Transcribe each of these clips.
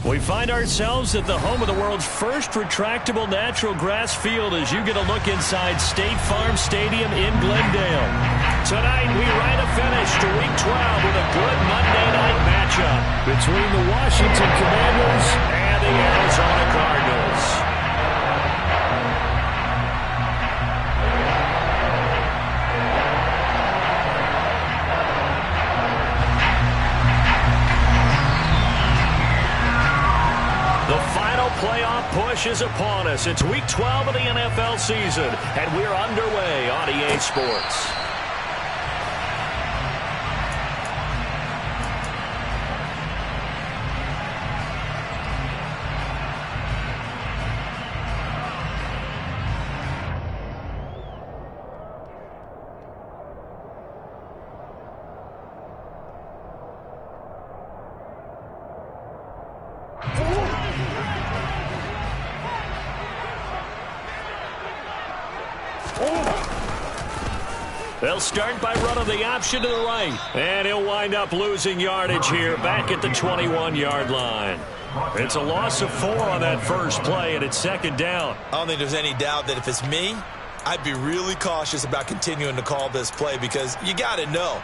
We find ourselves at the home of the world's first retractable natural grass field as you get a look inside State Farm Stadium in Glendale. Tonight, we write a finish to Week 12 with a good Monday night matchup between the Washington Commanders and the Arizona Cardinals. The final playoff push is upon us. It's Week 12 of the NFL season, and we're underway on EA Sports. They'll start by running the option to the right. And he'll wind up losing yardage here back at the 21-yard line. It's a loss of 4 on that first play, and it's second down. I don't think there's any doubt that if it's me, I'd be really cautious about continuing to call this play because you got to know,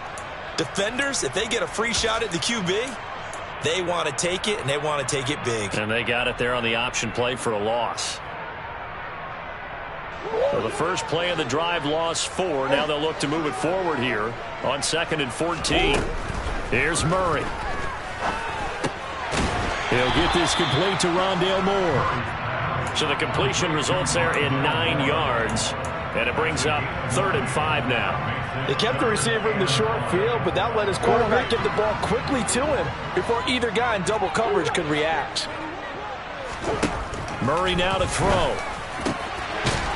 defenders, if they get a free shot at the QB, they want to take it, and they want to take it big. And they got it there on the option play for a loss. So the first play of the drive lost 4. Now they'll look to move it forward here on 2nd and 14. Here's Murray. He'll get this complete to Rondale Moore. So the completion results there in 9 yards. And it brings up 3rd and 5 now. They kept the receiver in the short field, but that let his quarterback get the ball quickly to him before either guy in double coverage could react. Murray now to throw.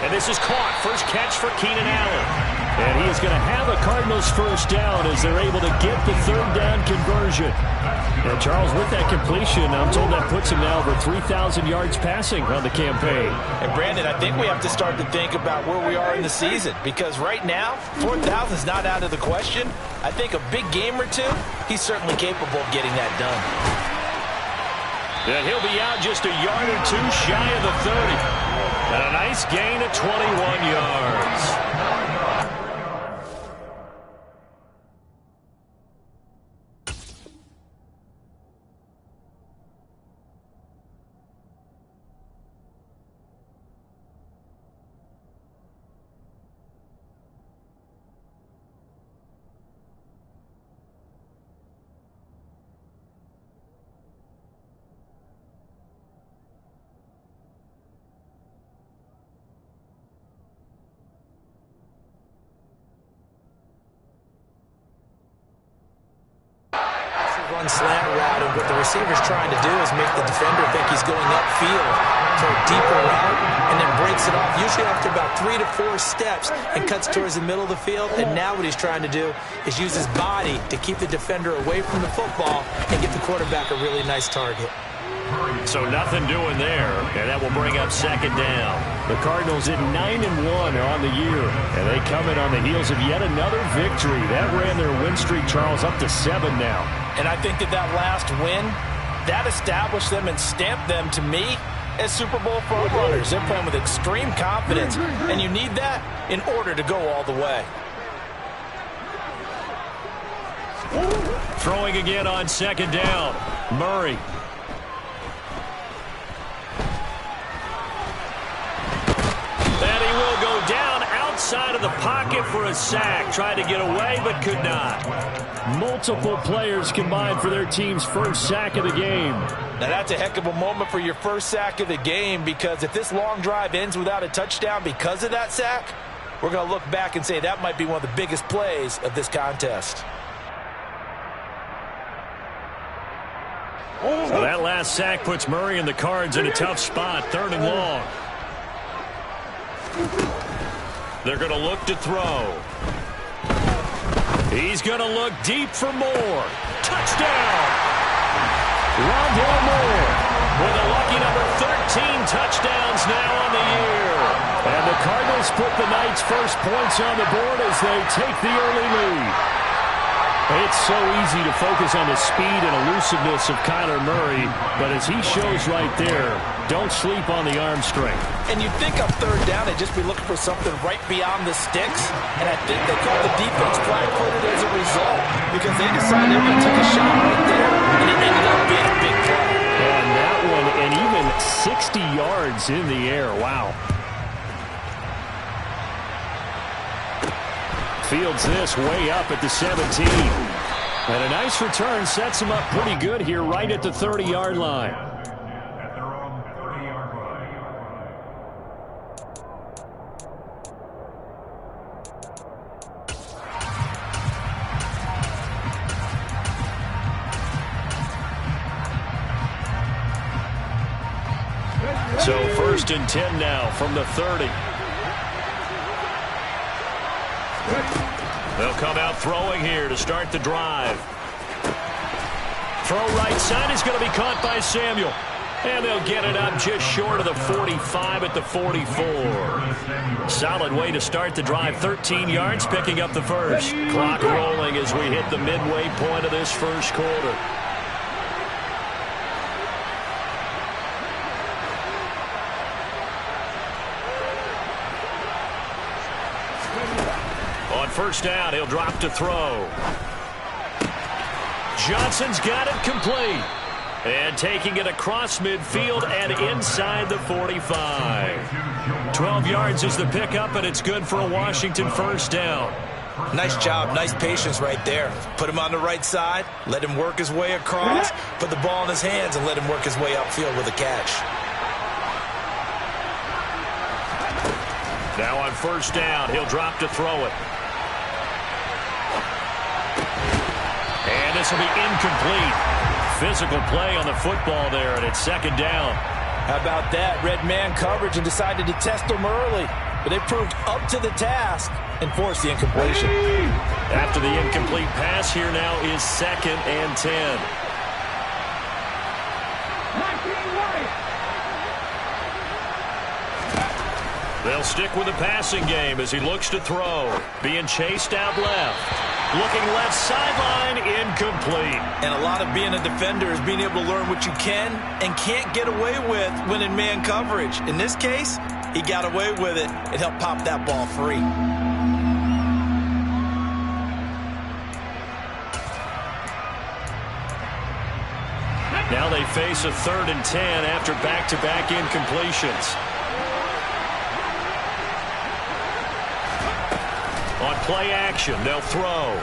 And this is caught. First catch for Keenan Allen. And he is going to have a Cardinals first down as they're able to get the 3rd down conversion. And Charles, with that completion, I'm told that puts him now over 3,000 yards passing on the campaign. And Brandon, I think we have to start to think about where we are in the season because right now, 4,000 is not out of the question. I think a big game or two, he's certainly capable of getting that done. And he'll be out just a yard or 2 shy of the 30. And a nice gain of 21 yards. Slant route, and what the receiver's trying to do is make the defender think he's going upfield for a deeper route, and then breaks it off, usually after about 3 to 4 steps, and cuts towards the middle of the field. And now what he's trying to do is use his body to keep the defender away from the football and get the quarterback a really nice target. So nothing doing there, and that will bring up 2nd down. The Cardinals at 9-1 on the year, and they come in on the heels of yet another victory. That ran their win streak, Charles, up to 7 now. And I think that last win, that established them and stamped them, to me, as Super Bowl frontrunners. They're playing with extreme confidence, and you need that in order to go all the way. Throwing again on 2nd down. Murray. And he will go down outside of the pocket for a sack. Tried to get away, but could not. Multiple players combined for their team's first sack of the game. Now that's a heck of a moment for your first sack of the game, because if this long drive ends without a touchdown because of that sack, we're going to look back and say that might be one of the biggest plays of this contest. So that last sack puts Murray and the Cards in a tough spot, 3rd and long. They're going to look to throw. He's going to look deep for Moore. Touchdown! Rondale Moore with a lucky number 13 touchdowns now on the year. And the Cardinals put the night's first points on the board as they take the early lead. It's so easy to focus on the speed and elusiveness of Kyler Murray, but as he shows right there, don't sleep on the arm strength. And you'd think on third down they'd just be looking for something right beyond the sticks, and I think they called the defense flat-footed as a result because they decided they were going to take a shot right there, and it ended up being a big play. And that one, and even 60 yards in the air. Wow. Fields this way up at the 17. And a nice return sets him up pretty good here right at the 30-yard line. So 1st and 10 now from the 30. They'll come out throwing here to start the drive. Throw right side is going to be caught by Samuel. And they'll get it up just short of the 45 at the 44. Solid way to start the drive. 13 yards, picking up the first. Clock rolling as we hit the midway point of this first quarter. On first down, he'll drop to throw. Johnson's got it complete. And taking it across midfield and inside the 45. 12 yards is the pickup, and it's good for a Washington first down. Nice job, nice patience right there. Put him on the right side, let him work his way across, put the ball in his hands, and let him work his way upfield with a catch. Now on first down, he'll drop to throw it. And this will be incomplete. Physical play on the football there, and it's second down. How about that? Red man coverage and decided to test them early. But they proved up to the task and forced the incompletion. After the incomplete pass, here now is 2nd and 10. They'll stick with the passing game as he looks to throw. Being chased out left. Looking left sideline, incomplete. And a lot of being a defender is being able to learn what you can and can't get away with when in man coverage. In this case, he got away with it and helped pop that ball free. Now they face a 3rd and 10 after back-to-back incompletions. On play action, they'll throw.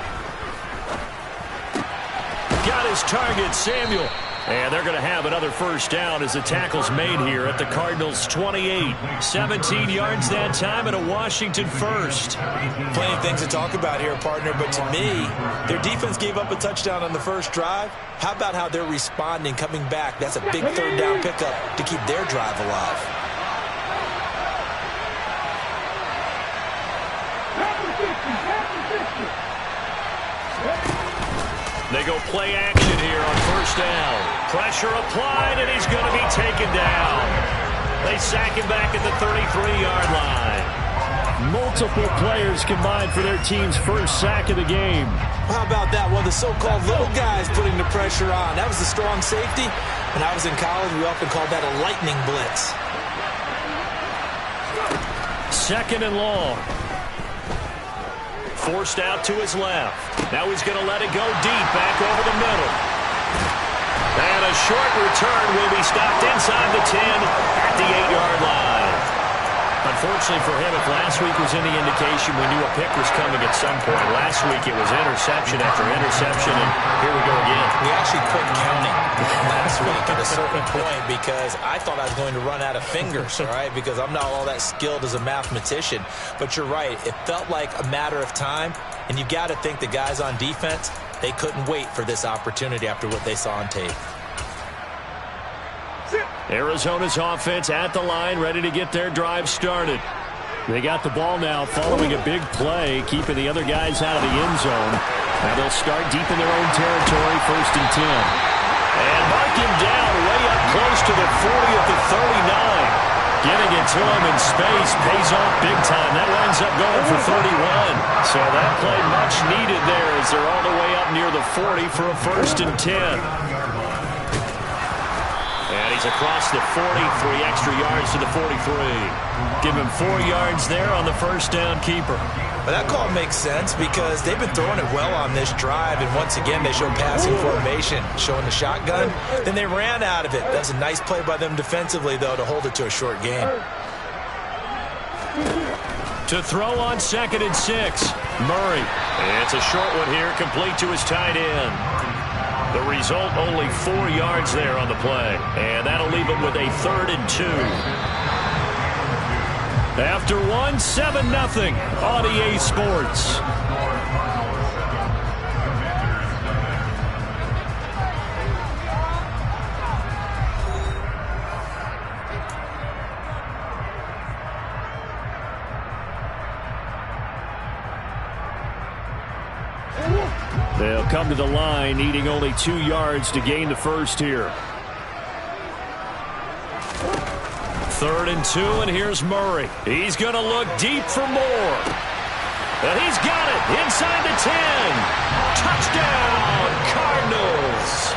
Got his target, Samuel. And they're going to have another first down as the tackle's made here at the Cardinals' 28. 17 yards that time and a Washington first. Plenty of things to talk about here, partner, but to me, their defense gave up a touchdown on the first drive. How about how they're responding, coming back? That's a big 3rd down pickup to keep their drive alive. They go play action here on first down. Pressure applied, and he's going to be taken down. They sack him back at the 33-yard line. Multiple players combined for their team's first sack of the game. How about that? One of the so-called little guys putting the pressure on. That was the strong safety. When I was in college, we often called that a lightning blitz. 2nd and long. Forced out to his left. Now he's going to let it go deep back over the middle. And a short return will be stopped inside the 10 at the 8-yard line. Unfortunately for him, if last week was any indication, we knew a pick was coming at some point. Last week it was interception after interception, and here we go again. We actually quit counting last week at a certain point because I thought I was going to run out of fingers, all right, because I'm not all that skilled as a mathematician. But you're right. It felt like a matter of time, and you've got to think the guys on defense, they couldn't wait for this opportunity after what they saw on tape. Arizona's offense at the line, ready to get their drive started. They got the ball now following a big play, keeping the other guys out of the end zone. Now they'll start deep in their own territory, 1st and 10. And mark him down way up close to the 40 at the 39. Getting it to him in space pays off big time. That winds up going for 31. So that play much needed there as they're all the way up near the 40 for a 1st and 10. And he's across the 40, 3 extra yards to the 43. Give him 4 yards there on the 1st down keeper. But that call makes sense because they've been throwing it well on this drive, and once again they show passing formation, showing the shotgun. Then they ran out of it. That's a nice play by them defensively, though, to hold it to a short game. To throw on 2nd and 6, Murray. It's a short one here, complete to his tight end. The result, only 4 yards there on the play, and that'll leave him with a 3rd and 2. After 1, 7-0 on EA Sports. They'll come to the line, needing only 2 yards to gain the first here. 3rd and 2, and here's Murray. He's going to look deep for more. And he's got it inside the 10. Touchdown, Cardinals.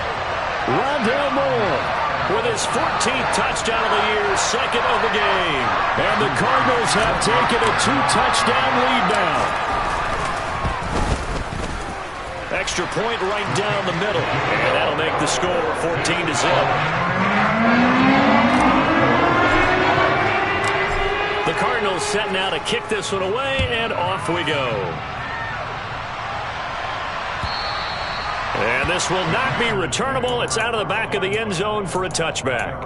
Rondale Moore with his 14th touchdown of the year, 2nd of the game. And the Cardinals have taken a 2-touchdown lead now. Extra point right down the middle. And that'll make the score 14-0. The Cardinals set now to kick this one away, and off we go. And this will not be returnable. It's out of the back of the end zone for a touchback.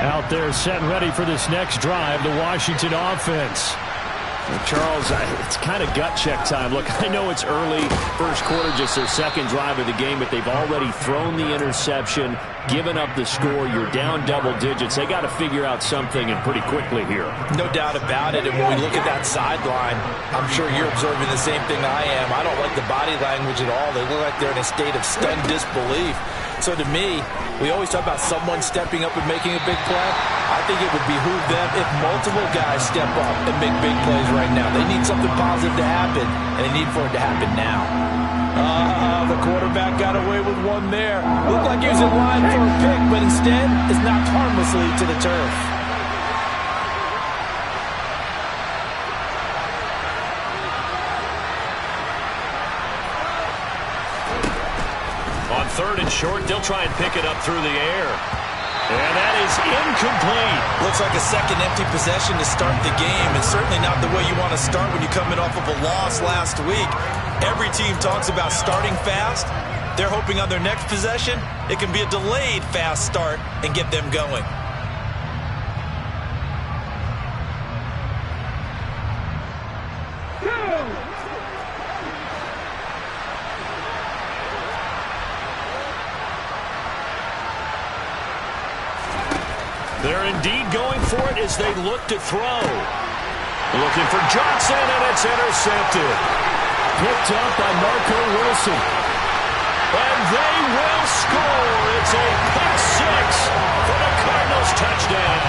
Out there set and ready for this next drive, the Washington offense. And Charles, it's kind of gut check time. Look, I know it's early, first quarter, just their 2nd drive of the game, but they've already thrown the interception, given up the score. You're down double digits. They got to figure out something, and pretty quickly here. No doubt about it, and when we look at that sideline, I'm sure you're observing the same thing I am. I don't like the body language at all. They look like they're in a state of stunned disbelief. So to me, we always talk about someone stepping up and making a big play. I think it would behoove them if multiple guys step up and make big plays right now. They need something positive to happen, and they need for it to happen now. The quarterback got away with one there. Looked like he was in line for a pick, but instead is knocked harmlessly to the turf. On 3rd and short, they'll try and pick it up through the air. And that is incomplete. Looks like a second empty possession to start the game, and certainly not the way you want to start when you're coming off of a loss last week. Every team talks about starting fast. They're hoping on their next possession, it can be a delayed fast start and get them going. They're indeed going for it as they look to throw. Looking for Johnson, and it's intercepted. Picked up by Marco Wilson. And they will score. It's a pick 6 for the Cardinals touchdown.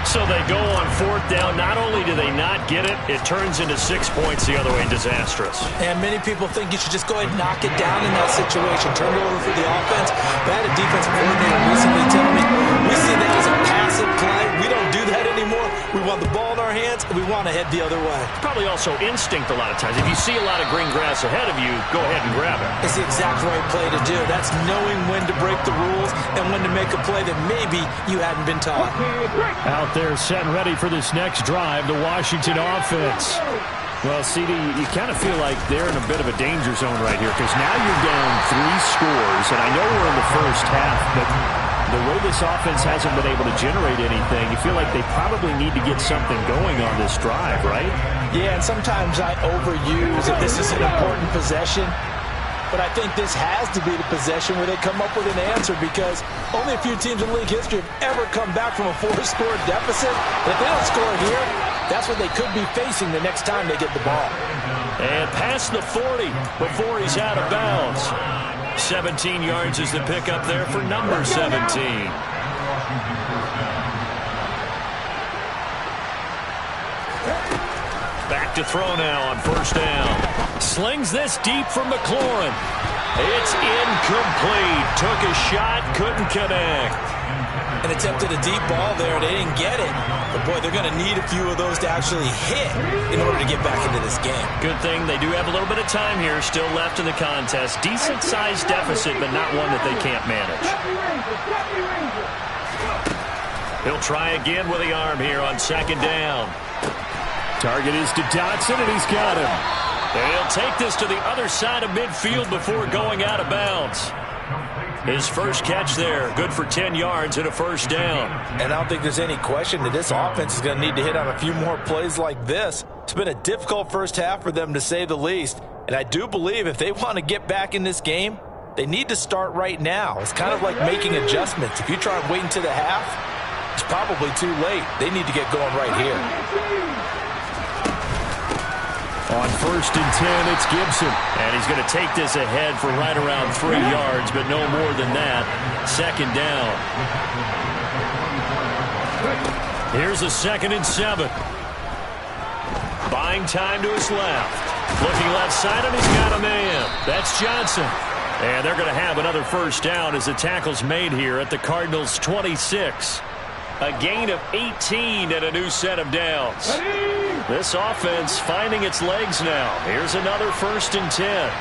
So they go on 4th down. Not only do they not get it, it turns into 6 points the other way. Disastrous. And many people think you should just go ahead and knock it down in that situation. Turn it over for the offense. But I had a defensive coordinator recently tell me, we see that as a passive play. We don't do that anymore. We want the ball in our hands, and we want to head the other way. Probably also instinct a lot of times. If you see a lot of green grass ahead of you, go ahead and grab it. It's the exact right play to do. That's knowing when to break the rules and when to make a play that maybe you hadn't been taught. Out there set and ready for this next drive, the Washington offense. Well, CD, you kind of feel like they're in a bit of a danger zone right here because now you're down 3 scores, and I know we're in the first half, but the way this offense hasn't been able to generate anything, you feel like they probably need to get something going on this drive, right? Yeah, and sometimes I overuse if this is an important possession. but I think this has to be the possession where they come up with an answer, because only a few teams in league history have ever come back from a 4-score deficit. And if they don't score here, that's what they could be facing the next time they get the ball. And past the 40 before he's out of bounds. 17 yards is the pickup there for number 17. Back to throw now on first down. Slings this deep from McLaurin. It's incomplete. Took a shot, couldn't connect. And attempted a deep ball there. They didn't get it. But, boy, they're going to need a few of those to actually hit in order to get back into this game. Good thing they do have a little bit of time here still left in the contest. Decent-sized deficit, but not one that they can't manage. He'll try again with the arm here on second down. Target is to Dotson, and he's got him. And he'll take this to the other side of midfield before going out of bounds. His first catch there, good for 10 yards and a first down. And I don't think there's any question that this offense is going to need to hit on a few more plays like this. It's been a difficult first half for them, to say the least. And I do believe if they want to get back in this game, they need to start right now. It's kind of like making adjustments. If you try and wait until the half, it's probably too late. They need to get going right here. On first and 10, it's Gibson. And he's going to take this ahead for right around 3 yards, but no more than that. Second down. Here's a 2nd and 7. Buying time to his left. Looking left side, and he's got a man. That's Johnson. And they're going to have another first down as the tackle's made here at the Cardinals' 26. A gain of 18 and a new set of downs. This offense finding its legs now. Here's another 1st and 10.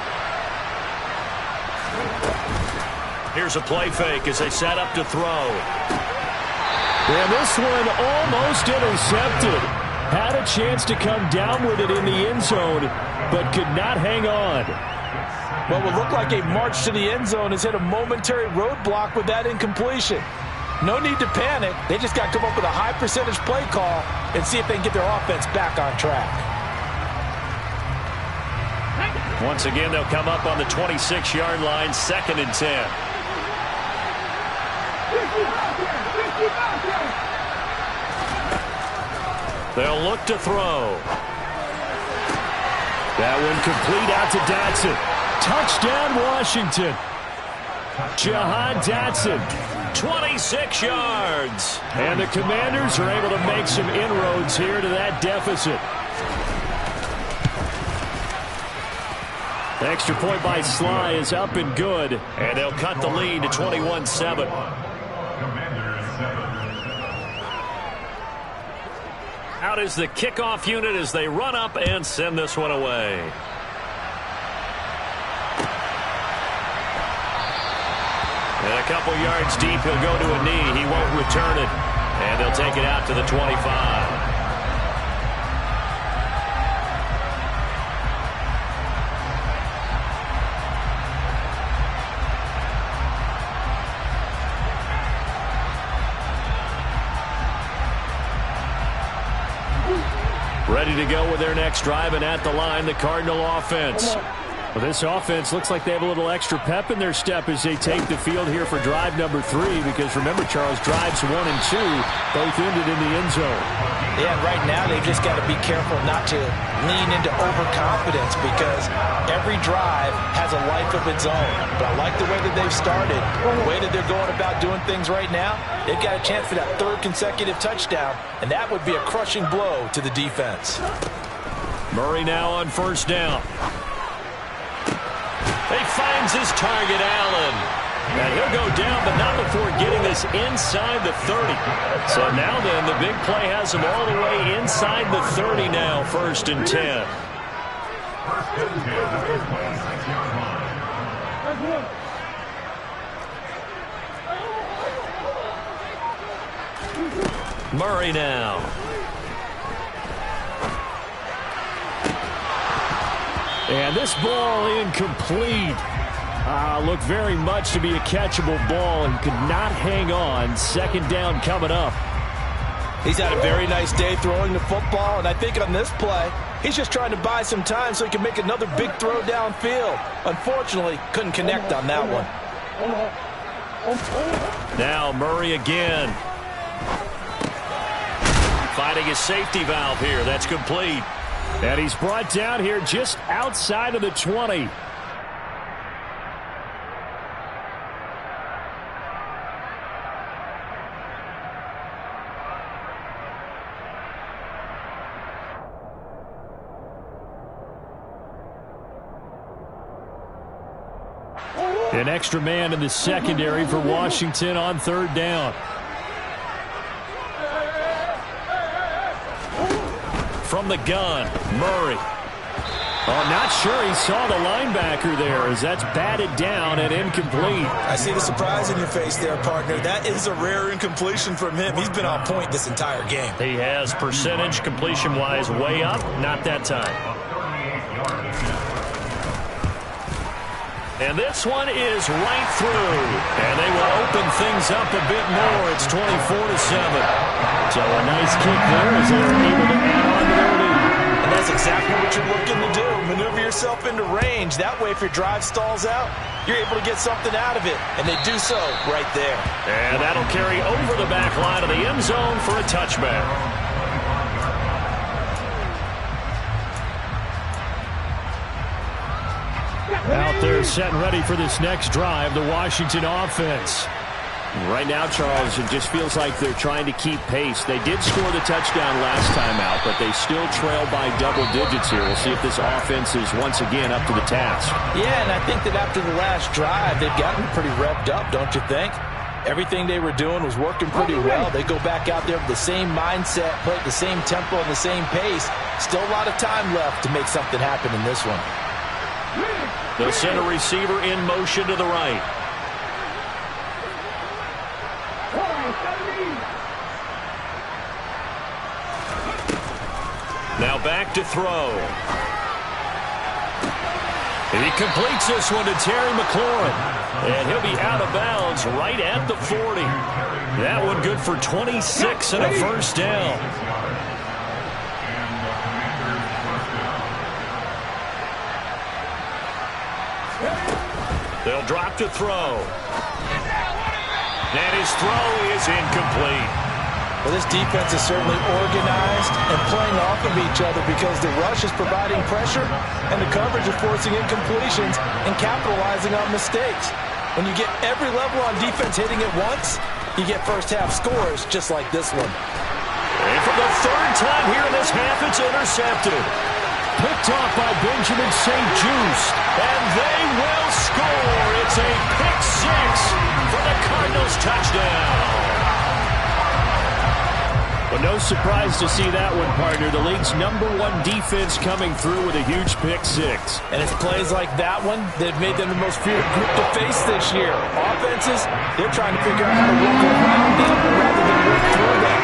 Here's a play fake as they set up to throw. And this one almost intercepted. Had a chance to come down with it in the end zone, but could not hang on. What will look like a march to the end zone has hit a momentary roadblock with that incompletion. No need to panic. They just got to come up with a high percentage play call and see if they can get their offense back on track. Once again, they'll come up on the 26-yard line, 2nd and 10. They'll look to throw. That one complete out to Dotson. Touchdown, Washington. Jahan Dotson. 26 yards. And the Commanders are able to make some inroads here to that deficit. The extra point by Sly is up and good. And they'll cut the lead to 21-7. Out is the kickoff unit as they run up and send this one away. And a couple yards deep, he'll go to a knee. He won't return it. And they'll take it out to the 25. Ready to go with their next drive, and at the line, the Cardinal offense. Well, this offense looks like they have a little extra pep in their step as they take the field here for drive number 3, because remember, Charles, drives 1 and 2 both ended in the end zone. Yeah, right now they've just got to be careful not to lean into overconfidence, because every drive has a life of its own. But I like the way that they've started, the way that they're going about doing things right now. They've got a chance for that 3rd consecutive touchdown, and that would be a crushing blow to the defense. Murray now on first down. He finds his target, Allen. And he'll go down, but not before getting this inside the 30. So now then, the big play has him all the way inside the 30 now, 1st and 10. Murray now. And this ball incomplete. Looked very much to be a catchable ball and could not hang on. 2nd down coming up. He's had a very nice day throwing the football, and I think on this play, He's just trying to buy some time so he can make another big throw downfield. Unfortunately, couldn't connect on that one. Now Murray again. Finding his safety valve here. That's complete. And he's brought down here just outside of the 20. An extra man in the secondary for Washington on third down. From the gun, Murray. Oh, not sure he saw the linebacker there as that's batted down and incomplete. I see the surprise in your face there, partner. That is a rare incompletion from him. He's been on point this entire game. He has percentage completion-wise way up. Not that time. And this one is right through. And they will open things up a bit more. It's 24-7. So a nice kick there as they are able to add on to their lead. And that's exactly what you're looking to do. Maneuver yourself into range. That way, if your drive stalls out, you're able to get something out of it. And they do so right there. And that'll carry over the back line of the end zone for a touchback. Out there set and ready for this next drive, the Washington offense. Right now, Charles, it just feels like they're trying to keep pace. They did score the touchdown last time out, but they still trail by double digits here. We'll see if this offense is once again up to the task. Yeah, and I think that after the last drive, they've gotten pretty revved up, don't you think? Everything they were doing was working pretty well. They go back out there with the same mindset, play at the same tempo and the same pace. Still a lot of time left to make something happen in this one. They'll send a receiver in motion to the right. Now back to throw. He completes this one to Terry McLaurin. And he'll be out of bounds right at the 40. That one good for 26 and a first down. They'll drop to throw. And his throw is incomplete. Well, this defense is certainly organized and playing off of each other because the rush is providing pressure and the coverage is forcing incompletions and capitalizing on mistakes. When you get every level on defense hitting at once, you get first-half scores just like this one. And for the third time here in this half, it's intercepted. Picked off by Benjamin St-Juste, and they will score. It's a pick six for the Cardinals touchdown. Well, no surprise to see that one, partner. The league's #1 defense coming through with a huge pick six. And it's plays like that one that have made them the most feared group to face this year. Offenses, they're trying to figure out how to work around them rather than work through them.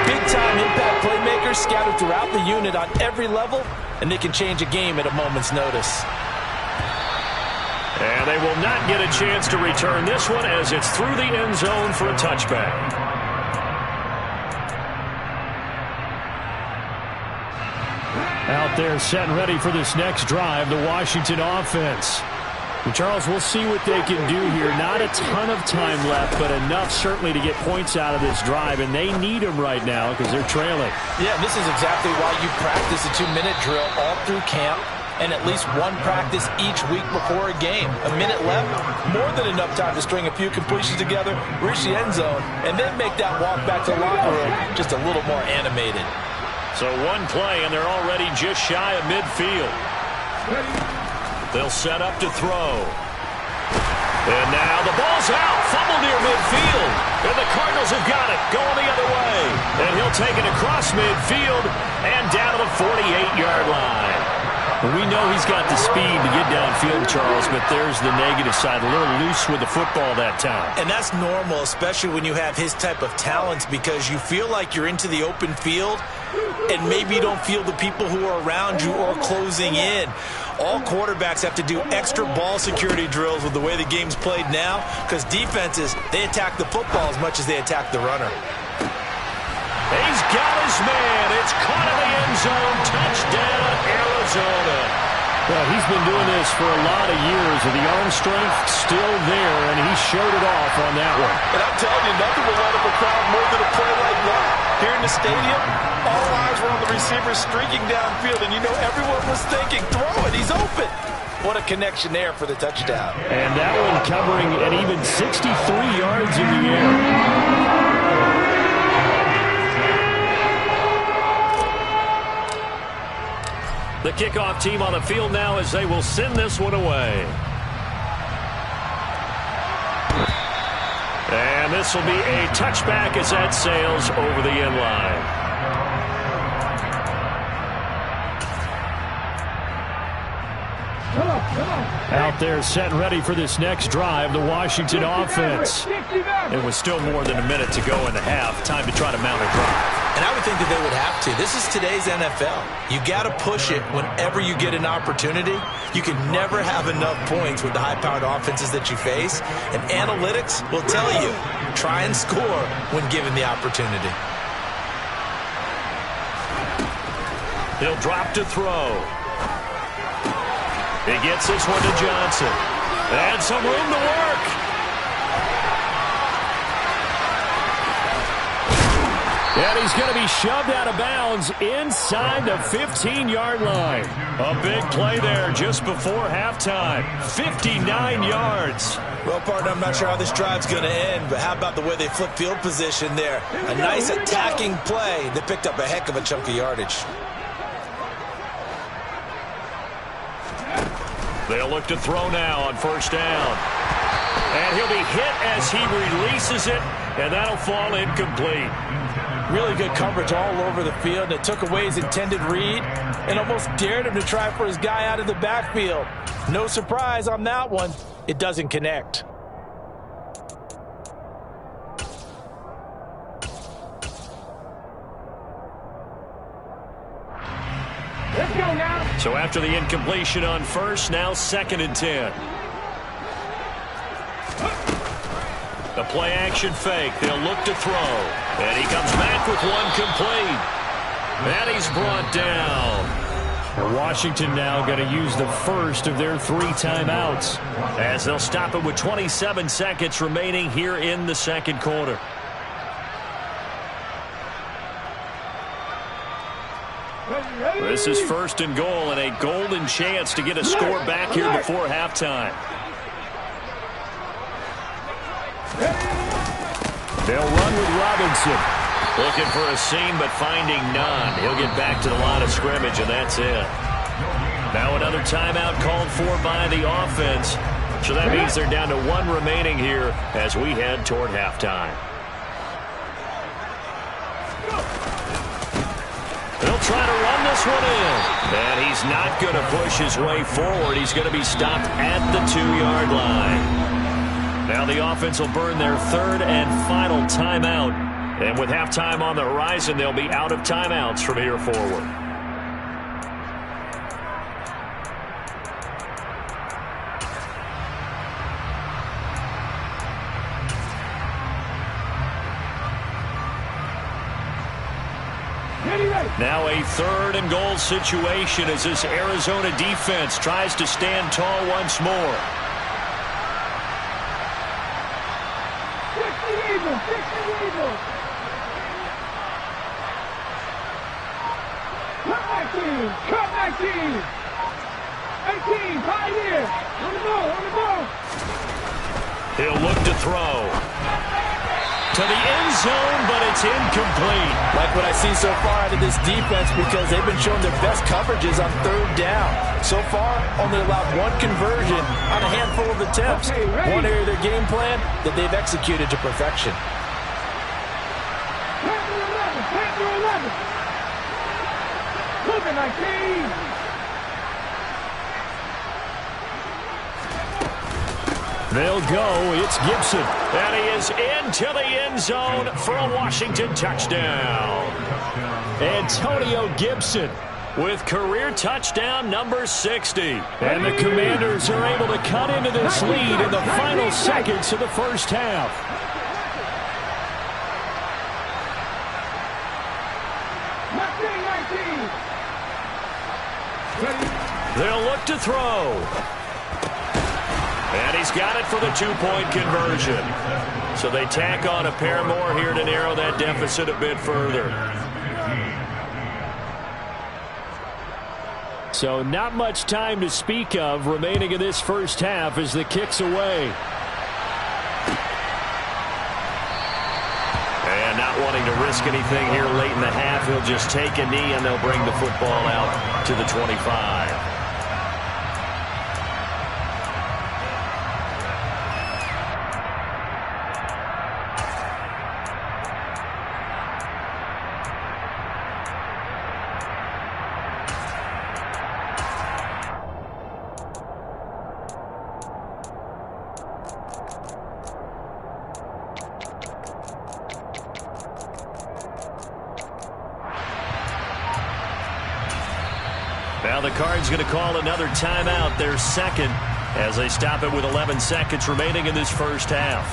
Big-time impact playmakers scattered throughout the unit on every level, and they can change a game at a moment's notice. And they will not get a chance to return this one as it's through the end zone for a touchback. Out there set and ready for this next drive, the Washington offense. And Charles, we'll see what they can do here. Not a ton of time left, but enough certainly to get points out of this drive, and they need them right now because they're trailing. Yeah, this is exactly why you practice a 2-minute drill all through camp and at least one practice each week before a game. A minute left, more than enough time to string a few completions together, reach the end zone, and then make that walk back to the locker room just a little more animated. So one play, and they're already just shy of midfield. They'll set up to throw. And now the ball's out. Fumble near midfield. And the Cardinals have got it. Going the other way. And he'll take it across midfield and down to the 48-yard line. We know he's got the speed to get downfield, Charles, but there's the negative side. A little loose with the football that time. And that's normal, especially when you have his type of talents, because you feel like you're into the open field and maybe you don't feel the people who are around you or closing in. All quarterbacks have to do extra ball security drills with the way the game's played now, because defenses, they attack the football as much as they attack the runner. He's got his man. It's caught in the end zone. Touchdown, Well, he's been doing this for a lot of years, and the arm strength still there, and he showed it off on that one. And I'm telling you, nothing will light up a crowd more than a play like that. Here in the stadium, all eyes were on the receiver streaking downfield, and you know everyone was thinking, throw it, he's open. What a connection there for the touchdown. And that one covering an even 63 yards in the air. The kickoff team on the field now as they will send this one away. And this will be a touchback as that sails over the end line. Out there set and ready for this next drive, the Washington offense. It was still more than a minute to go in the half. Time to try to mount a drive. And I would think that they would have to. This is today's NFL. You got to push it whenever you get an opportunity. You can never have enough points with the high-powered offenses that you face. And analytics will tell you, try and score when given the opportunity. He'll drop to throw. He gets this one to Johnson. And some room to work. And he's going to be shoved out of bounds inside the 15-yard line. A big play there just before halftime. 59 yards. Well, partner, I'm not sure how this drive's going to end, but how about the way they flip field position there? A nice attacking play that picked up a heck of a chunk of yardage. They'll look to throw now on first down. And he'll be hit as he releases it, and that'll fall incomplete. Really good coverage all over the field. It took away his intended read and almost dared him to try for his guy out of the backfield. No surprise on that one. It doesn't connect. Let's go now. So after the incompletion on first, now 2nd and 10. The play action fake. They'll look to throw. And he comes back with one complete. And he's brought down. Washington now going to use the first of their 3 timeouts as they'll stop it with 27 seconds remaining here in the second quarter. This is 1st and goal and a golden chance to get a score back here before halftime. They'll run with Robinson. Looking for a seam, but finding none. He'll get back to the line of scrimmage, and that's it. Now another timeout called for by the offense. So that means they're down to 1 remaining here as we head toward halftime. They'll try to run this one in. And he's not going to push his way forward. He's going to be stopped at the 2-yard line. Now the offense will burn their 3rd and final timeout. And with halftime on the horizon, they'll be out of timeouts from here forward. Now a 3rd and goal situation as this Arizona defense tries to stand tall once more. Cut 19. 18, Pioneer. On the ball. He'll look to throw. To the end zone, but it's incomplete. Like what I see so far out of this defense because they've been showing their best coverages on 3rd down. So far, only allowed 1 conversion on a handful of attempts. One area of their game plan that they've executed to perfection. Panther 11. Look at 19. They'll go. It's Gibson. And he is into the end zone for a Washington touchdown. Antonio Gibson with career touchdown number 60. And the Commanders are able to cut into this lead in the final seconds of the first half. They'll look to throw. And he's got it for the two-point conversion. So they tack on a pair more here to narrow that deficit a bit further. So not much time to speak of remaining in this first half as the kick's away. And not wanting to risk anything here late in the half, he'll just take a knee and they'll bring the football out to the 25. Now the Cards going to call another timeout, their second, as they stop it with 11 seconds remaining in this first half.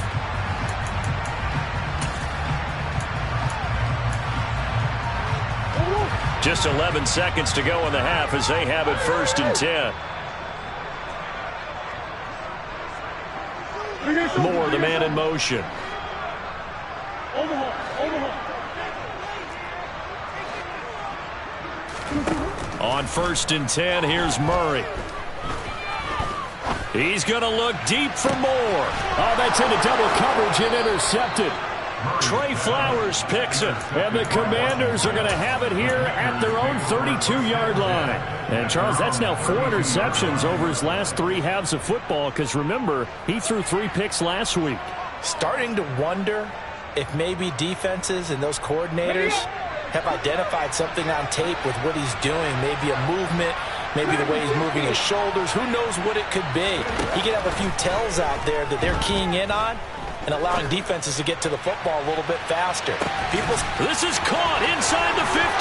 Just 11 seconds to go in the half as they have it 1st and 10. Moore, the man in motion. On 1st and 10, here's Murray. He's going to look deep for Moore. Oh, that's into double coverage and intercepted. Trey Flowers picks it. And the Commanders are going to have it here at their own 32-yard line. And, Charles, that's now 4 interceptions over his last 3 halves of football because, remember, he threw 3 picks last week. Starting to wonder if maybe defenses and those coordinators have identified something on tape with what he's doing. Maybe a movement, maybe the way he's moving his shoulders. Who knows what it could be? He could have a few tells out there that they're keying in on and allowing defenses to get to the football a little bit faster. This is caught inside the 15.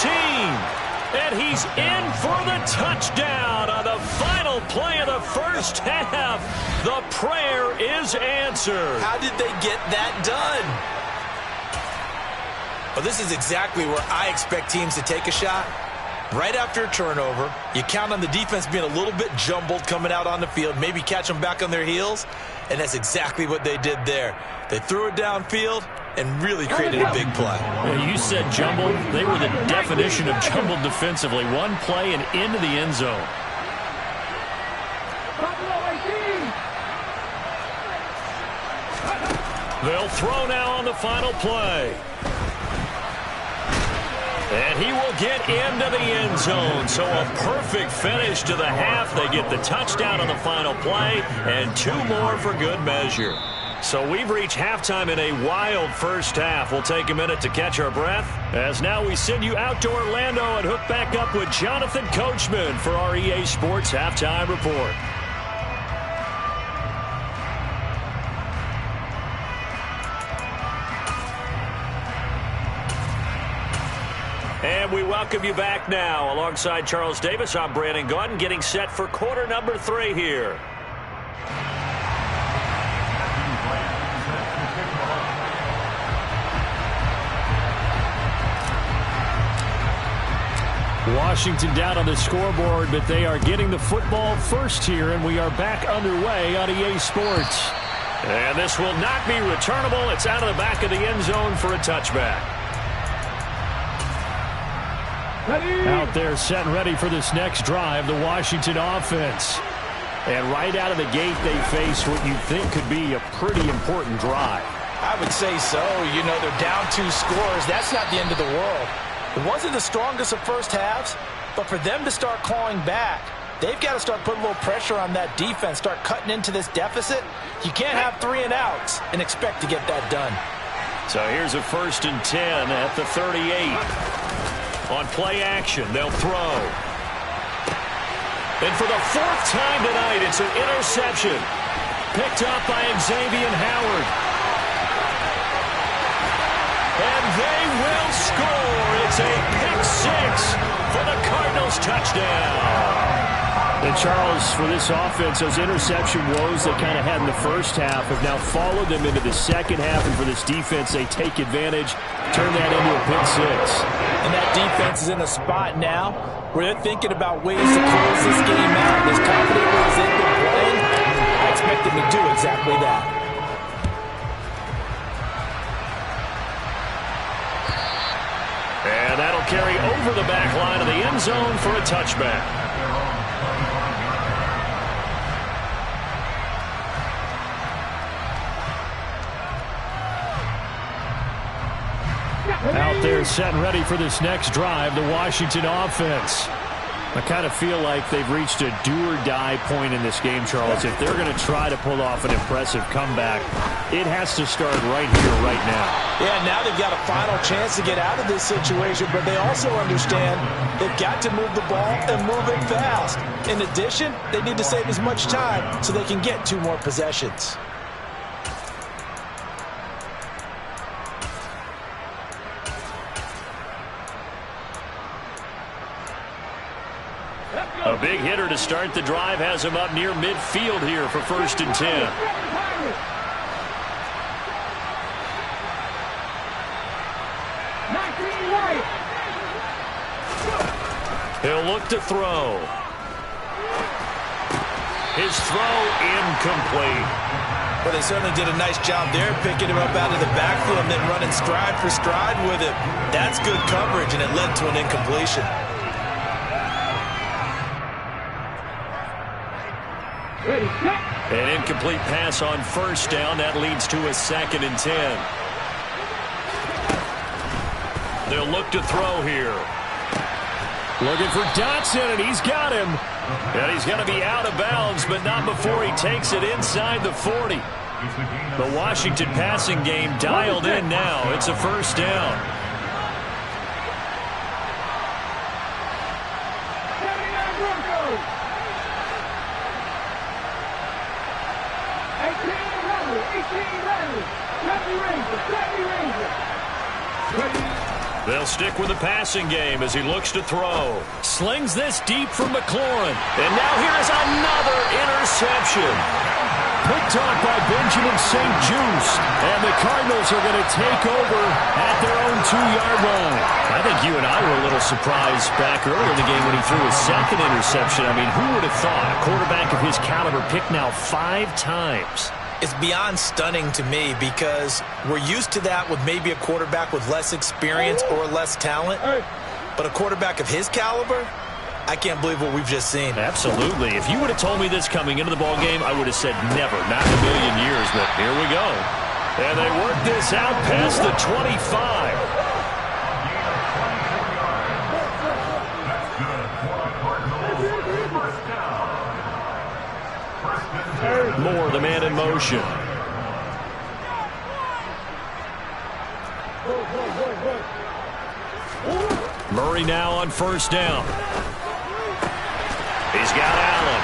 And he's in for the touchdown on the final play of the first half. The prayer is answered. How did they get that done? Well, this is exactly where I expect teams to take a shot. Right after a turnover, you count on the defense being a little bit jumbled coming out on the field, maybe catch them back on their heels, and that's exactly what they did there. They threw it downfield and really created a big play. You said jumbled. They were the definition of jumbled defensively. One play and into the end zone. They'll throw now on the final play. And he will get into the end zone. So a perfect finish to the half. They get the touchdown on the final play and 2 more for good measure. So we've reached halftime in a wild first half. We'll take a minute to catch our breath as now we send you out to Orlando and hook back up with Jonathan Coachman for our EA Sports Halftime Report. And we welcome you back now. Alongside Charles Davis, I'm Brandon Gaudin, getting set for quarter number 3 here. Washington down on the scoreboard, but they are getting the football first here, and we are back underway on EA Sports. And this will not be returnable. It's out of the back of the end zone for a touchback. Out there set and ready for this next drive, the Washington offense. And right out of the gate, they face what you think could be a pretty important drive. I would say so. You know, they're down 2 scores. That's not the end of the world. It wasn't the strongest of first halves, but for them to start clawing back, they've got to start putting a little pressure on that defense, start cutting into this deficit. You can't have 3 and outs and expect to get that done. So here's a 1st and 10 at the 38. On play action, they'll throw. And for the 4th time tonight, it's an interception. Picked up by Xavier Howard. And they will score. It's a pick-6 for the Cardinals touchdown. And Charles, for this offense, those interception woes they kind of had in the first half have now followed them into the second half. And for this defense, they take advantage, turn that into a pick-6. And that defense is in a spot now where they're thinking about ways to close this game out. As confidently as they've been playing, I expect them to do exactly that. And that'll carry over the back line of the end zone for a touchback. Out there set and ready for this next drive, the Washington offense. I kind of feel like they've reached a do-or-die point in this game, Charles. If they're going to try to pull off an impressive comeback, it has to start right here, right now. Yeah, now they've got a final chance to get out of this situation, but they also understand they've got to move the ball and move it fast. In addition, they need to save as much time so they can get 2 more possessions. A big hitter to start the drive has him up near midfield here for 1st and 10. He'll look to throw. His throw incomplete. Well, they certainly did a nice job there, picking him up out of the backfield and then running stride for stride with him. That's good coverage, and it led to an incompletion. An incomplete pass on 1st down. That leads to a 2nd and 10. They'll look to throw here. Looking for Dotson, and he's got him. And he's going to be out of bounds, but not before he takes it inside the 40. The Washington passing game dialed in now. It's a 1st down. They'll stick with the passing game as he looks to throw. Slings this deep from McLaurin. And now here is another interception. Picked off by Benjamin St-Juste. And the Cardinals are going to take over at their own 2-yard line. I think you and I were a little surprised back earlier in the game when he threw his 2nd interception. I mean, who would have thought a quarterback of his caliber picked now 5 times? It's beyond stunning to me because we're used to that with maybe a quarterback with less experience or less talent. But a quarterback of his caliber, I can't believe what we've just seen. Absolutely. If you would have told me this coming into the ballgame, I would have said never, not in a million years. But here we go. And they work this out past the 25. Moore, the man in motion. Murray now on 1st down. He's got Allen.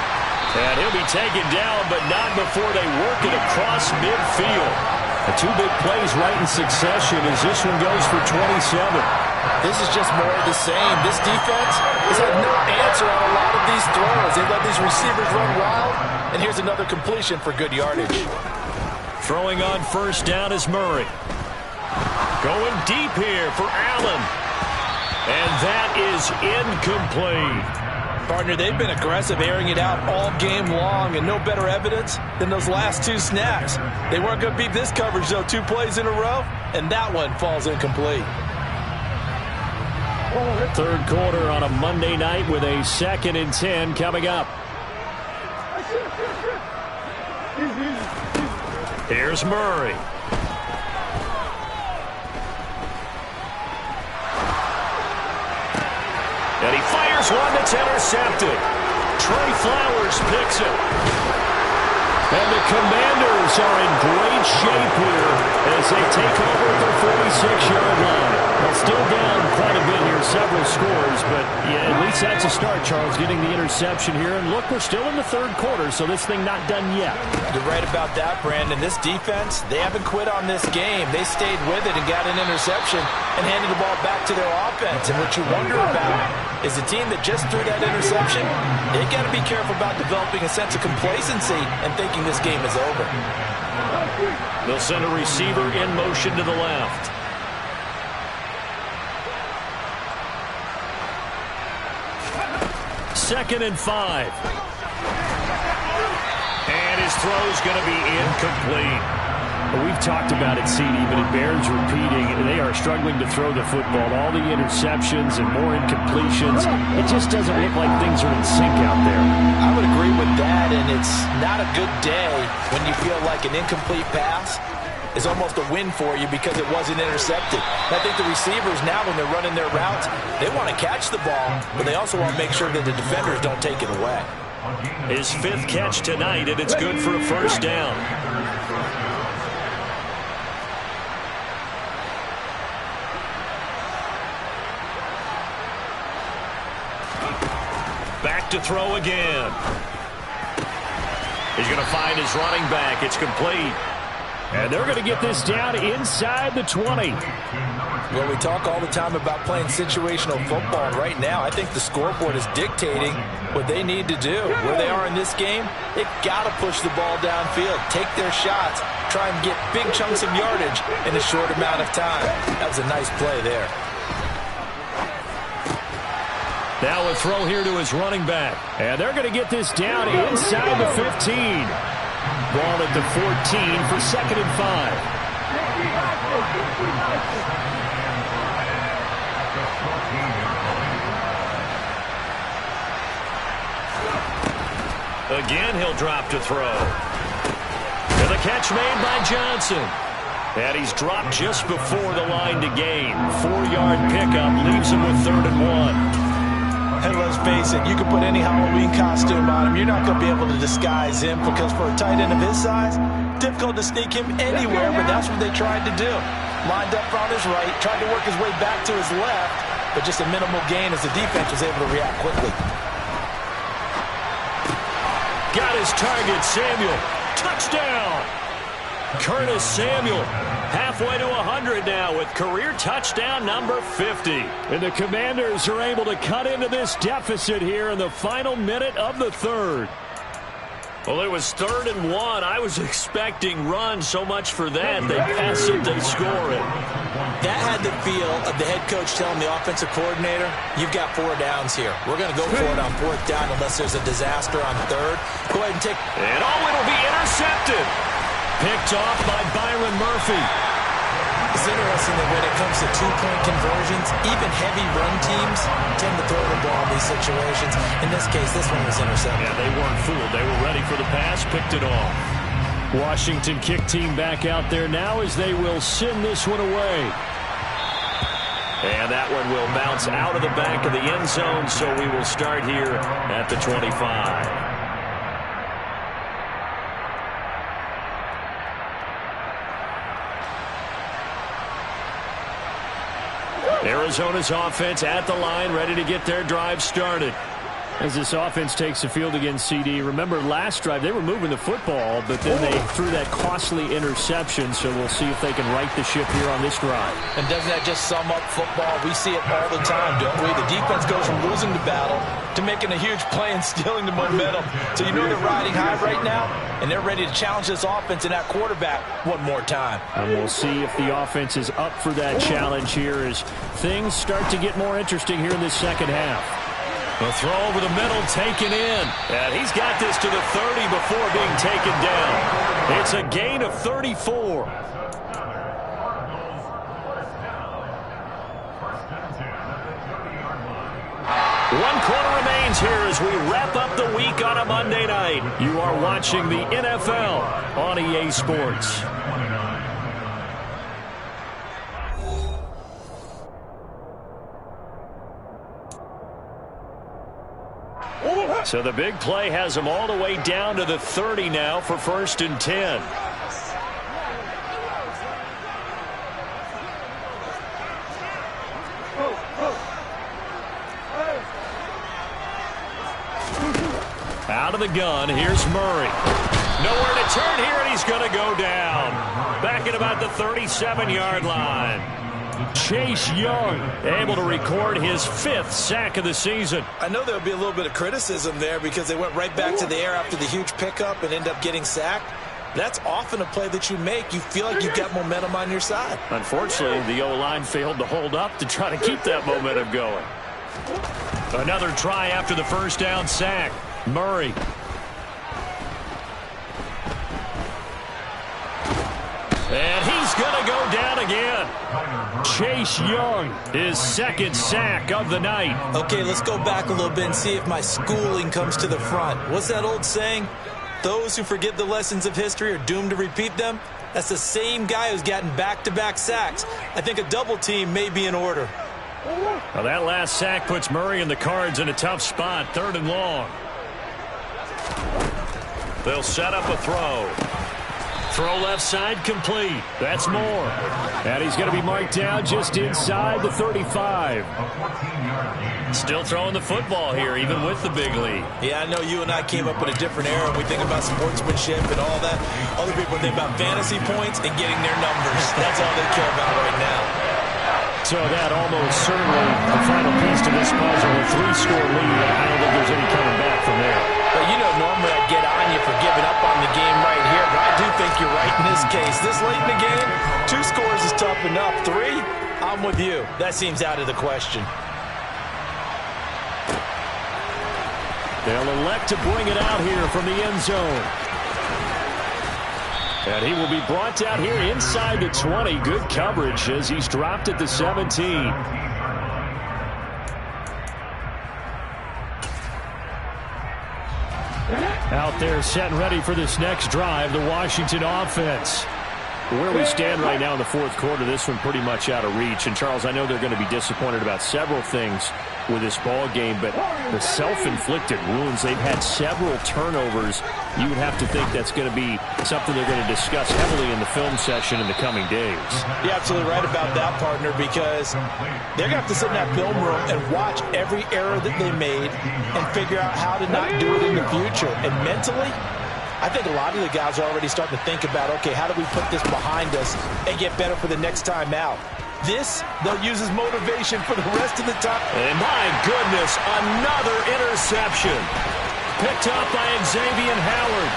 And he'll be taken down, but not before they work it across midfield. The 2 big plays right in succession as this one goes for 27. This is just more of the same. This defense has had no answer on a lot of these throws. They let these receivers run wild, and here's another completion for good yardage. Throwing on 1st down is Murray. Going deep here for Allen. And that is incomplete. Partner, they've been aggressive, airing it out all game long, and no better evidence than those last 2 snaps. They weren't going to beat this coverage, though, 2 plays in a row, and that one falls incomplete. 3rd quarter on a Monday night with a 2nd and 10 coming up. Here's Murray. And he fires one that's intercepted. Trey Flowers picks it. And the Commanders are in great shape here as they take over at the 46-yard line. Well, still down quite a bit here, several scores, but yeah, at least that's a start, Charles, getting the interception here. And look, we're still in the 3rd quarter, so this thing not done yet. You're right about that, Brandon. This defense, they haven't quit on this game. They stayed with it and got an interception and handed the ball back to their offense. And what you wonder about is a team that just threw that interception, they got to be careful about developing a sense of complacency and thinking this game is over. They'll send a receiver in motion to the left. 2nd and 5. And his throw's going to be incomplete. We've talked about it, CD, but it bears repeating. They are struggling to throw the football. All the interceptions and more incompletions. It just doesn't look like things are in sync out there. I would agree with that, and it's not a good day when you feel like an incomplete pass is almost a win for you because it wasn't intercepted. I think the receivers now, when they're running their routes, they want to catch the ball, but they also want to make sure that the defenders don't take it away. His 5th catch tonight, and it's good for a first down. Back to throw again. He's going to find his running back. It's complete. And they're going to get this down inside the 20. Well, we talk all the time about playing situational football, and right now I think the scoreboard is dictating what they need to do. Where they are in this game, they've got to push the ball downfield, take their shots, try and get big chunks of yardage in a short amount of time. That was a nice play there. Now a throw here to his running back. And they're going to get this down inside the 15. Ball at the 14 for 2nd and 5. Again, he'll drop to throw. And the catch made by Johnson. And he's dropped just before the line to gain. 4-yard pickup leaves him with 3rd and 1. And let's face it, you can put any Halloween costume on him. You're not going to be able to disguise him because for a tight end of his size, difficult to sneak him anywhere, but that's what they tried to do. Lined up on his right, tried to work his way back to his left, but just a minimal gain as the defense was able to react quickly. Got his target, Samuel. Touchdown! Curtis Samuel. Halfway to 100 now with career touchdown number 50. And the Commanders are able to cut into this deficit here in the final minute of the 3rd. Well, it was 3rd and 1. I was expecting runs, so much for that. They pass it, they score it. That had the feel of the head coach telling the offensive coordinator, you've got 4 downs here. We're going to go for it on 4th down unless there's a disaster on 3rd. Go ahead and take... And it'll be intercepted. Picked off by Byron Murphy. It's interesting that when it comes to 2-point conversions, even heavy run teams tend to throw the ball in these situations. In this case, this one was intercepted. Yeah, they weren't fooled. They were ready for the pass, picked it off. Washington kick team back out there now as they will send this one away. And that one will bounce out of the back of the end zone, so we will start here at the 25. Arizona's offense at the line, ready to get their drive started. As this offense takes the field against CD, remember last drive they were moving the football, but then they threw that costly interception, so we'll see if they can right the ship here on this drive. And doesn't that just sum up football? We see it all the time, don't we? The defense goes from losing the battle to making a huge play and stealing the momentum. So you know they're riding high right now, and they're ready to challenge this offense and that quarterback one more time. And we'll see if the offense is up for that challenge here as things start to get more interesting here in this second half. A throw over the middle, taken in. And he's got this to the 30 before being taken down. It's a gain of 34. 1 quarter remains here as we wrap up the week on a Monday night. You are watching the NFL on EA Sports. So the big play has them all the way down to the 30 now for 1st and 10. Out of the gun, here's Murray. Nowhere to turn here, and he's going to go down. Back at about the 37-yard line. Chase Young able to record his 5th sack of the season. I know there'll be a little bit of criticism there because they went right back to the air after the huge pickup and end up getting sacked. That's often a play that you make. You feel like you've got momentum on your side. Unfortunately, the O-line failed to hold up to try to keep that momentum going. Another try after the first down sack. Murray. And he's going to go down again. Chase Young, his second sack of the night. Okay, let's go back a little bit and see if my schooling comes to the front. What's that old saying? Those who forget the lessons of history are doomed to repeat them. That's the same guy who's gotten back-to-back sacks. I think a double team may be in order. Well, that last sack puts Murray and the Cards in a tough spot, 3rd and long. They'll set up a throw. Throw left side complete. That's Moore. And he's going to be marked down just inside the 35. Still throwing the football here, even with the big lead. Yeah, I know you and I came up in a different era. We think about sportsmanship and all that. Other people think about fantasy points and getting their numbers. That's all they care about right now. So that almost certainly the final piece to this puzzle, a 3-score lead. I don't think there's any coming back from there. But you know, normally I'd get on you for giving up on the game right here, but I do think you're right in this case. This late in the game, 2 scores is tough enough. 3, I'm with you. That seems out of the question. They'll elect to bring it out here from the end zone. And he will be brought down here inside the 20. Good coverage as he's dropped at the 17. Out there set and ready for this next drive, the Washington offense. Where we stand right now in the 4th quarter, this one pretty much out of reach. And, Charles, I know they're going to be disappointed about several things with this ball game, but the self-inflicted wounds, they've had several turnovers. You would have to think that's going to be something they're going to discuss heavily in the film session in the coming days. You're absolutely right about that, partner, because they're going to have to sit in that film room and watch every error that they made and figure out how to not do it in the future. And mentally, I think a lot of the guys are already starting to think about, okay, how do we put this behind us and get better for the next time out? This, they'll use as motivation for the rest of the time. And my goodness, another interception. Picked up by Xavier Howard.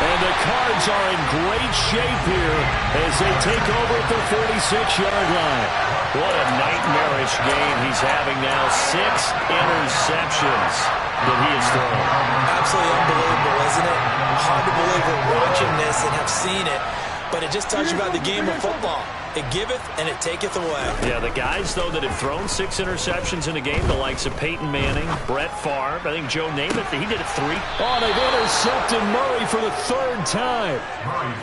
And the Cards are in great shape here as they take over at the 46-yard line. What a nightmarish game he's having now. 6 interceptions that he has thrown. Absolutely unbelievable, isn't it? Hard to believe we're watching this and have seen it, but it just talks about the game of football. It giveth and it taketh away. Yeah, the guys, though, that have thrown 6 interceptions in a game, the likes of Peyton Manning, Brett Favre, I think Joe Namath, he did it 3. Oh, they've intercepted Murray for the 3rd time.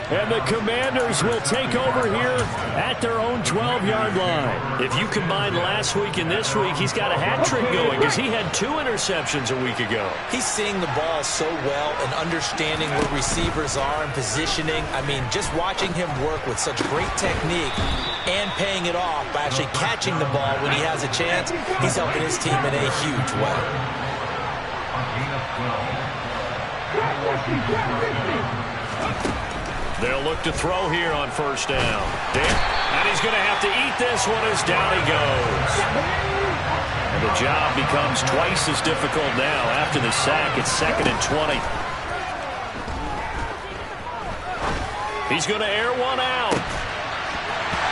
And the Commanders will take over here at their own 12-yard line. If you combine last week and this week, he's got a hat trick going because he had 2 interceptions a week ago. He's seeing the ball so well and understanding where receivers are and positioning. I mean, just watching him work with such great technique and paying it off by actually catching the ball when he has a chance, he's helping his team in a huge way. They'll look to throw here on 1st down. And he's going to have to eat this one as down he goes. And the job becomes twice as difficult now after the sack. It's 2nd and 20. He's going to air one out.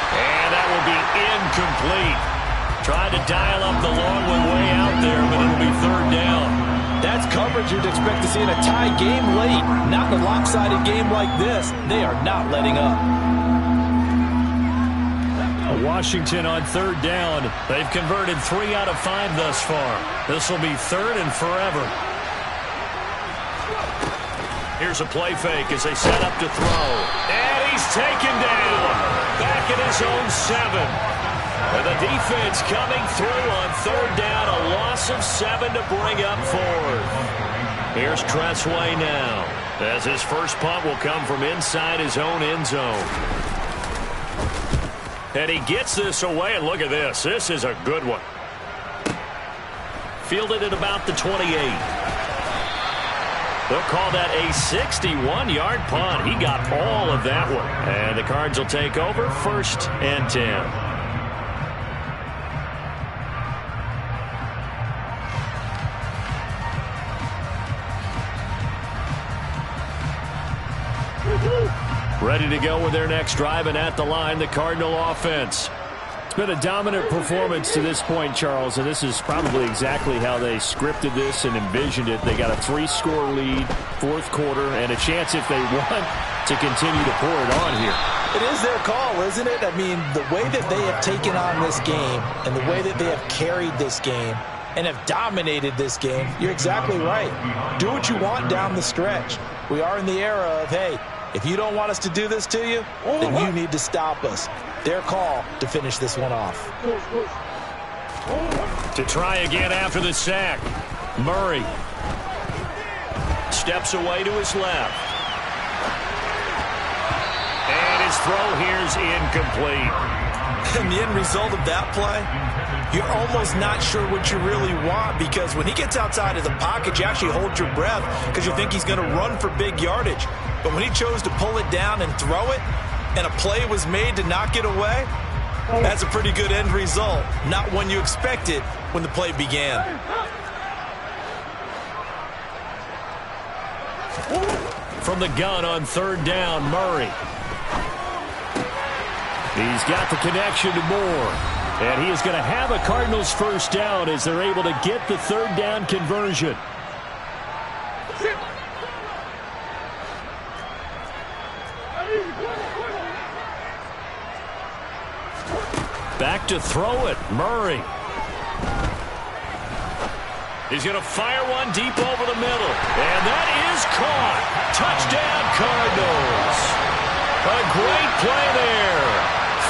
And that will be incomplete. Trying to dial up the long one way out there, but it'll be 3rd down. That's coverage you'd expect to see in a tie game late. Not in a lopsided game like this. They are not letting up. Washington on 3rd down. They've converted 3 out of 5 thus far. This will be 3rd and forever. Here's a play fake as they set up to throw. And he's taken down. Back at his own 7. And the defense coming through on 3rd down. A loss of 7 to bring up 4th. Here's Tressway now, as his first punt will come from inside his own end zone. And he gets this away, and look at this. This is a good one. Fielded at about the 28. They'll call that a 61-yard punt. He got all of that one. And the Cards will take over 1st and 10. Ready to go with their next drive, and at the line, the Cardinal offense. been a dominant performance to this point, Charles, and this is probably exactly how they scripted this and envisioned it. They got a 3-score lead, fourth quarter, and a chance if they want to continue to pour it on here. It is their call, isn't it? I mean, the way that they have taken on this game and the way that they have carried this game and have dominated this game, you're exactly right. Do what you want down the stretch. We are in the era of, hey, if you don't want us to do this to you, then you need to stop us. Their call to finish this one off. To try again after the sack. Murray steps away to his left. And his throw here's incomplete. And the end result of that play, you're almost not sure what you really want, because when he gets outside of the pocket, you actually hold your breath because you think he's going to run for big yardage. But when he chose to pull it down and throw it, and a play was made to knock it away, that's a pretty good end result. Not one you expected when the play began. From the gun on third down, Murray. He's got the connection to Moore. And he is going to have a Cardinals first down as they're able to get the third down conversion. Back to throw it, Murray. He's going to fire one deep over the middle. And that is caught. Touchdown, Cardinals. A great play there.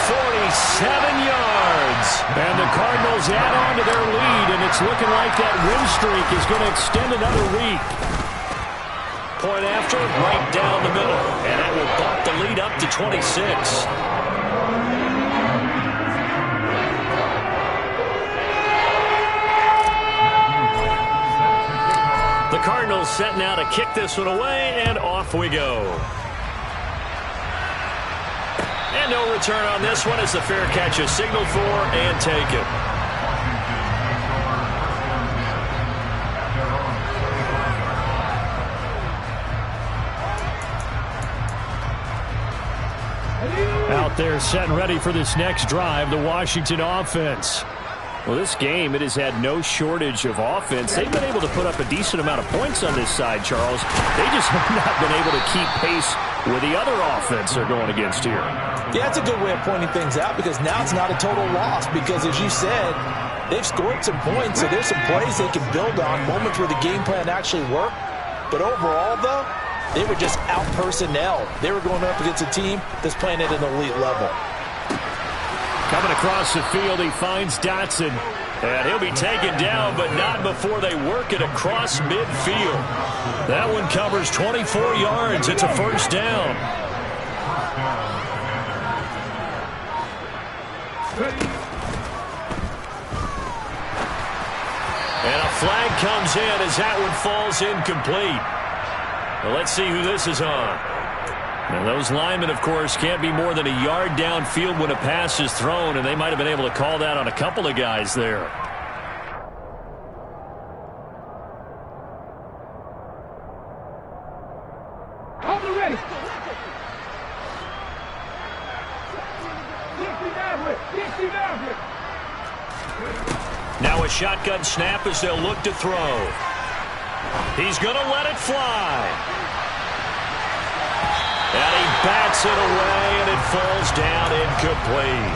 47 yards. And the Cardinals add on to their lead, and it's looking like that win streak is going to extend another week. Point after, right down the middle. And that will bump the lead up to 26. The Cardinals set now to kick this one away, and off we go. And no return on this one as the fair catch is signaled for and taken. Out there set and ready for this next drive, the Washington offense. Well, this game, it has had no shortage of offense. They've been able to put up a decent amount of points on this side, Charles. They just have not been able to keep pace with the other offense they're going against here. Yeah, that's a good way of pointing things out, because now it's not a total loss, because as you said, they've scored some points, so there's some plays they can build on, moments where the game plan actually worked. But overall, though, they were just out-personnel. They were going up against a team that's playing at an elite level. Coming across the field, he finds Dotson. And he'll be taken down, but not before they work it across midfield. That one covers 24 yards. It's a first down. And a flag comes in as that one falls incomplete. Well, let's see who this is on. And those linemen, of course, can't be more than a yard downfield when a pass is thrown, and they might have been able to call that on a couple of guys there. Hold it ready. 69. Now a shotgun snap as they'll look to throw. He's going to let it fly. And he bats it away, and it falls down incomplete.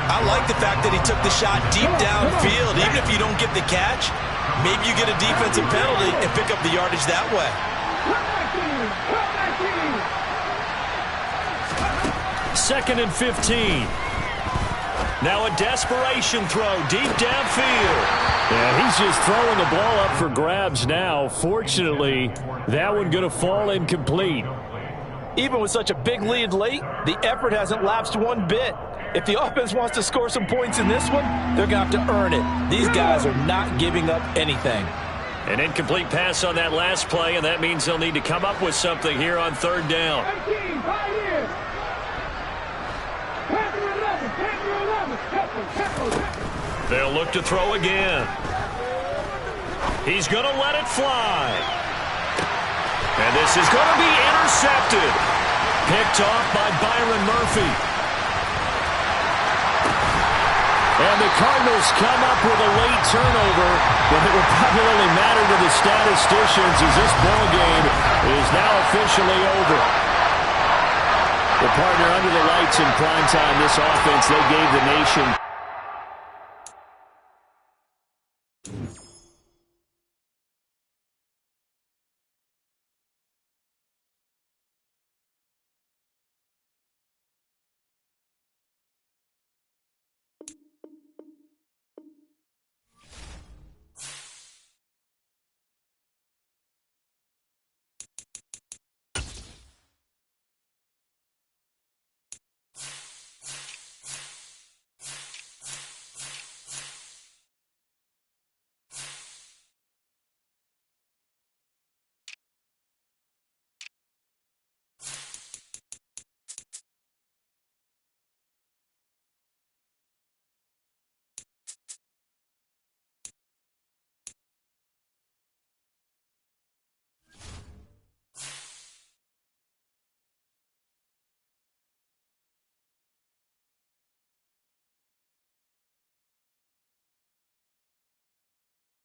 I like the fact that he took the shot deep downfield. Even if you don't get the catch, maybe you get a defensive penalty and pick up the yardage that way. Second and 15. Now a desperation throw deep downfield. And he's just throwing the ball up for grabs now. Fortunately, that one going to fall incomplete. Even with such a big lead late, the effort hasn't lapsed one bit. If the offense wants to score some points in this one, they're going to have to earn it. These guys are not giving up anything. An incomplete pass on that last play, and that means they'll need to come up with something here on third down. 18, 5 years. They'll look to throw again. He's going to let it fly. And this is going to be intercepted. Picked off by Byron Murphy. And the Cardinals come up with a late turnover, but it will probably only matter to the statisticians as this ball game is now officially over. The partner under the lights in primetime, this offense, they gave the nation